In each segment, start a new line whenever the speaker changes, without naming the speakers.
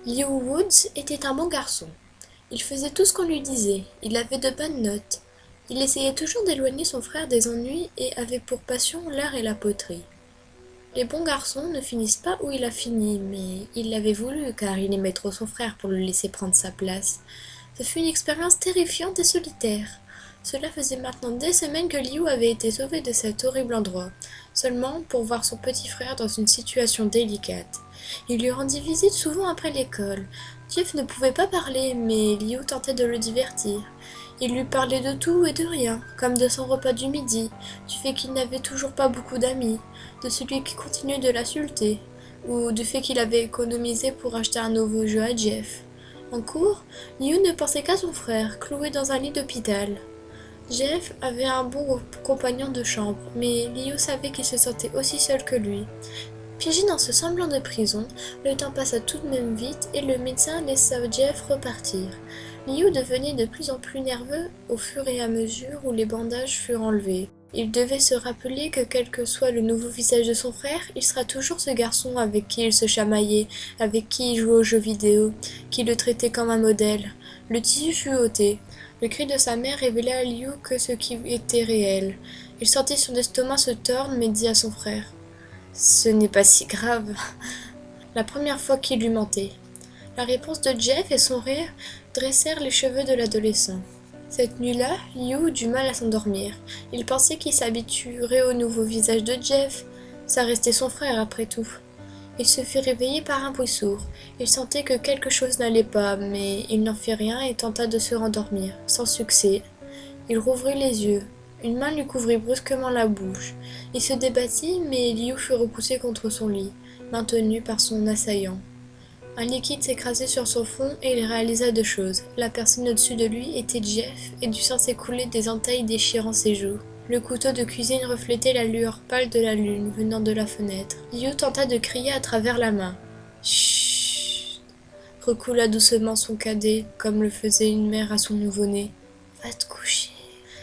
Liu Woods était un bon garçon. Il faisait tout ce qu'on lui disait, il avait de bonnes notes. Il essayait toujours d'éloigner son frère des ennuis et avait pour passion l'art et la poterie. Les bons garçons ne finissent pas où il a fini, mais il l'avait voulu car il aimait trop son frère pour le laisser prendre sa place. Ce fut une expérience terrifiante et solitaire. Cela faisait maintenant des semaines que Liu avait été sauvé de cet horrible endroit, seulement pour voir son petit frère dans une situation délicate. Il lui rendit visite souvent après l'école. Jeff ne pouvait pas parler, mais Liu tentait de le divertir. Il lui parlait de tout et de rien, comme de son repas du midi, du fait qu'il n'avait toujours pas beaucoup d'amis, de celui qui continuait de l'insulter, ou du fait qu'il avait économisé pour acheter un nouveau jeu à Jeff. En cours, Liu ne pensait qu'à son frère, cloué dans un lit d'hôpital. Jeff avait un bon compagnon de chambre, mais Liu savait qu'il se sentait aussi seul que lui. Piégé dans ce semblant de prison, le temps passa tout de même vite et le médecin laissa Jeff repartir. Liu devenait de plus en plus nerveux au fur et à mesure où les bandages furent enlevés. Il devait se rappeler que quel que soit le nouveau visage de son frère, il sera toujours ce garçon avec qui il se chamaillait, avec qui il jouait aux jeux vidéo, qui le traitait comme un modèle. Le tissu fut ôté. Le cri de sa mère révéla à Liu que ce qui était réel. Il sentit son estomac se tordre mais dit à son frère: ce n'est pas si grave. La première fois qu'il lui mentait. La réponse de Jeff et son rire dressèrent les cheveux de l'adolescent. Cette nuit-là, Liu eut du mal à s'endormir. Il pensait qu'il s'habituerait au nouveau visage de Jeff. Ça restait son frère après tout. Il se fit réveiller par un bruit sourd. Il sentait que quelque chose n'allait pas, mais il n'en fit rien et tenta de se rendormir, sans succès. Il rouvrit les yeux. Une main lui couvrit brusquement la bouche. Il se débattit, mais Liu fut repoussé contre son lit, maintenu par son assaillant. Un liquide s'écrasait sur son front et il réalisa deux choses. La personne au-dessus de lui était Jeff et du sang s'écoulait des entailles déchirant ses joues. Le couteau de cuisine reflétait la lueur pâle de la lune venant de la fenêtre. Liu tenta de crier à travers la main. Chut, recoula doucement son cadet, comme le faisait une mère à son nouveau-né. Va te coucher.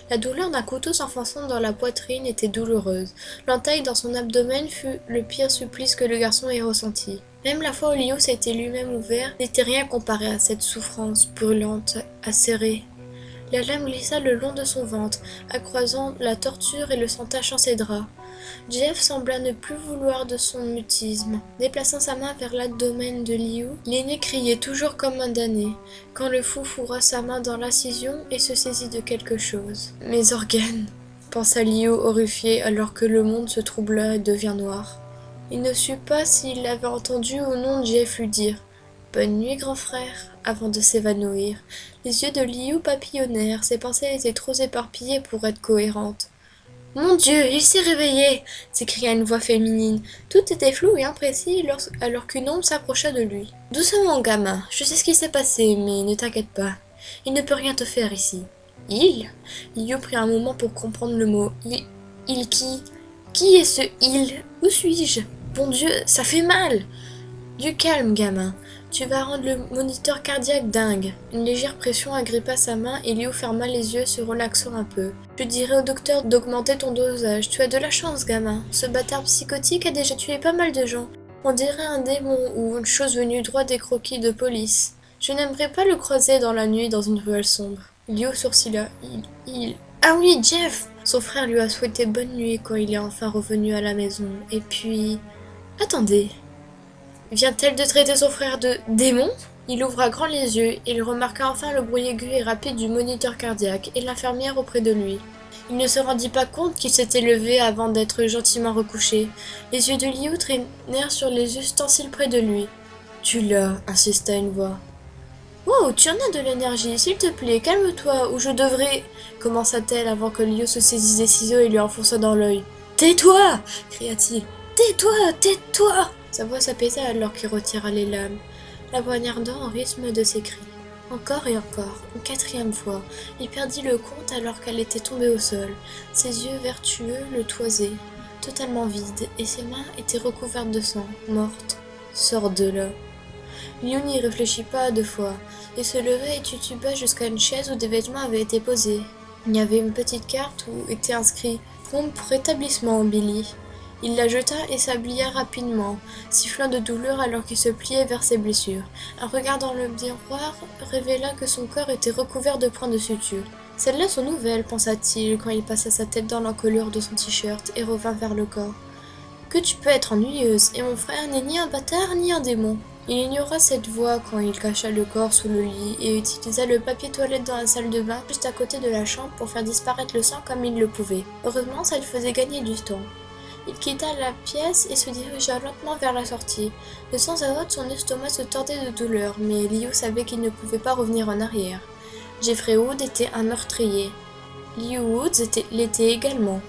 La douleur d'un couteau s'enfonçant dans la poitrine était douloureuse. L'entaille dans son abdomen fut le pire supplice que le garçon ait ressenti. Même la fois où Liu s'était lui-même ouvert n'était rien comparé à cette souffrance brûlante, acérée. La lame glissa le long de son ventre, accroissant la torture et le sang tachant ses draps. Jeff sembla ne plus vouloir de son mutisme. Déplaçant sa main vers l'abdomen de Liu, l'aîné criait toujours comme un damné, quand le fou fourra sa main dans l'incision et se saisit de quelque chose. « Mes organes !» pensa Liu horrifié alors que le monde se troubla et devint noir. Il ne sut pas s'il avait entendu ou non Jeff lui dire « Bonne nuit, grand frère !» avant de s'évanouir. Les yeux de Liu papillonnèrent, ses pensées étaient trop éparpillées pour être cohérentes. « Mon Dieu, il s'est réveillé !» s'écria une voix féminine. Tout était flou et imprécis alors qu'une ombre s'approcha de lui. « Doucement, gamin, je sais ce qui s'est passé, mais ne t'inquiète pas. Il ne peut rien te faire ici. »« Il ?» Liu prit un moment pour comprendre le mot. « Il qui ? Qui est ce il ? Où suis-je ? Bon Dieu, ça fait mal !»« Du calme, gamin. Tu vas rendre le moniteur cardiaque dingue. » Une légère pression agrippa sa main et Liu ferma les yeux, se relaxant un peu. « Je dirai au docteur d'augmenter ton dosage. Tu as de la chance, gamin. Ce bâtard psychotique a déjà tué pas mal de gens. On dirait un démon ou une chose venue droit des croquis de police. Je n'aimerais pas le croiser dans la nuit dans une ruelle sombre. » Liu sourcilla. Il... Ah oui, Jeff !» Son frère lui a souhaité bonne nuit quand il est enfin revenu à la maison. Et puis... Attendez. Vient-elle de traiter son frère de démon ? Il ouvra grand les yeux, et il remarqua enfin le bruit aigu et rapide du moniteur cardiaque et l'infirmière auprès de lui. Il ne se rendit pas compte qu'il s'était levé avant d'être gentiment recouché. Les yeux de Liu traînèrent sur les ustensiles près de lui. « Tu l'as » insista une voix. « Wow, tu en as de l'énergie, s'il te plaît, calme-toi, ou je devrais... » commença-t-elle avant que Liu se saisisse des ciseaux et lui enfonça dans l'œil. « Tais-toi » cria-t-il. « Tais-toi, tais-toi » Sa voix s'apaisa alors qu'il retira les lames, la poignardant au rythme de ses cris. Encore et encore, une quatrième fois, il perdit le compte alors qu'elle était tombée au sol. Ses yeux vertueux le toisaient, totalement vides, et ses mains étaient recouvertes de sang, morte. « Sors de là !» Liu n'y réfléchit pas à deux fois. Il se leva et tituba jusqu'à une chaise où des vêtements avaient été posés. Il y avait une petite carte où était inscrit « Prompt rétablissement, Billy ». Il la jeta et s'habilla rapidement, sifflant de douleur alors qu'il se pliait vers ses blessures. Un regard dans le miroir révéla que son corps était recouvert de points de suture. Celles-là sont nouvelles, pensa-t-il quand il passa sa tête dans l'encolure de son t-shirt et revint vers le corps. Que tu peux être ennuyeuse, et mon frère n'est ni un bâtard ni un démon. Il ignora cette voix quand il cacha le corps sous le lit et utilisa le papier toilette dans la salle de bain juste à côté de la chambre pour faire disparaître le sang comme il le pouvait. Heureusement, ça lui faisait gagner du temps. Il quitta la pièce et se dirigea lentement vers la sortie. De temps à autre, son estomac se tordait de douleur, mais Liu savait qu'il ne pouvait pas revenir en arrière. Jeffrey Wood était un meurtrier. Liu Woods l'était également.